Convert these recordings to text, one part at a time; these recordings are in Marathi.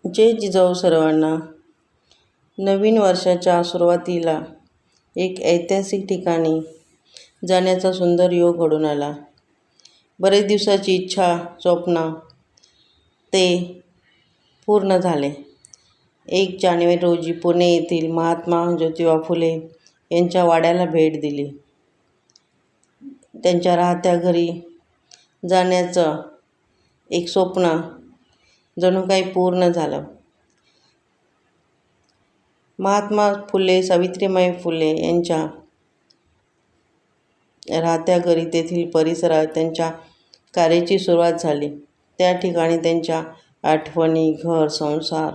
जय जिजाऊ सर्वांना. नवीन वर्षाच्या सुरुवातीला एक ऐतिहासिक ठिकाणी जाण्याचा सुंदर योग घडून आला. बरेच दिवसाची इच्छा, स्वप्न ते पूर्ण झाले. 1 जानेवारी रोजी पुणे येथील महात्मा ज्योतिबा फुले यांच्या वाड्याला भेट दिली. त्यांच्या राहत्या घरी जाण्याचं एक स्वप्न जणू काही पूर्ण झालं. महात्मा फुले, सावित्रीबाई फुले यांच्या राहत्या घरी तेथील परिसरात त्यांच्या कार्याची सुरुवात झाली. त्या ठिकाणी त्यांच्या आठवणी, घर, संसार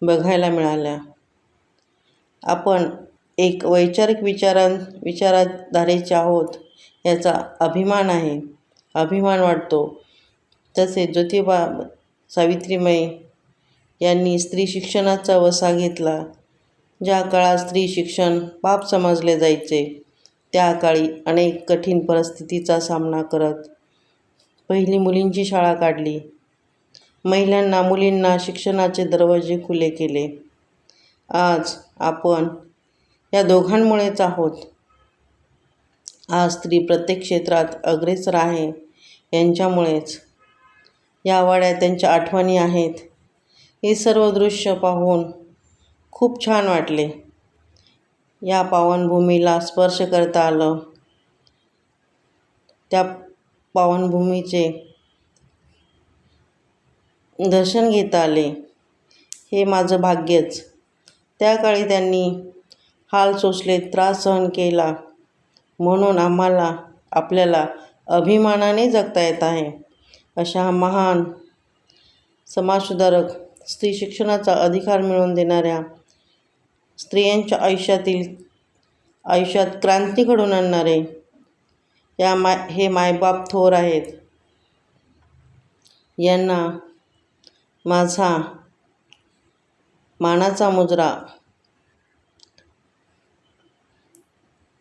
बघायला मिळाल्या. आपण एक वैचारिक विचारधारेचे आहोत याचा अभिमान वाटतो. तसेच ज्योतिबा सावित्रीबाई यांनी स्त्री शिक्षणाचा वसा घेतला. ज्या काळात स्त्री शिक्षण पाप समजले जायचे, त्या काळी अनेक कठीण परिस्थितीचा सामना करत पहिली मुलींची शाळा काढली. महिलांना, मुलींना शिक्षणाचे दरवाजे खुले केले. आज आपण या दोघांमुळेच आहोत. आज स्त्री प्रत्येक क्षेत्रात अग्रेसर आहे, यांच्यामुळेच. या वाड्यात त्यांच्या आठवणी आहेत. हे सर्व दृश्य पाहून खूप छान वाटले. या पावनभूमीला स्पर्श करता आलं. त्या पावनभूमीचे दर्शन घेता आले. हे माझं भाग्यच. त्या काळी त्यांनी हाल सोसले, त्रास सहन केला, म्हणून आपल्याला अभिमानाने जगता येत आहे. अशा महान समाजसुधारक, स्त्री शिक्षणाचा अधिकार मिळवून देणाऱ्या, स्त्रियांच्या आयुष्यात क्रांती घडवून आणणारे हे मायबाप थोर आहेत. यांना माझा मानाचा मुजरा.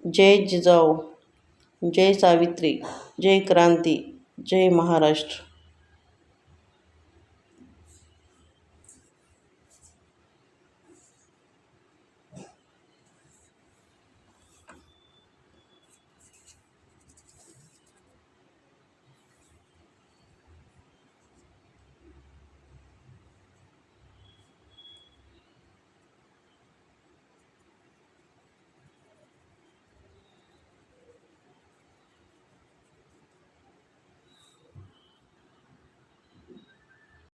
जय जिजाऊ, जय सावित्री, जय क्रांती, जय महाराष्ट्र.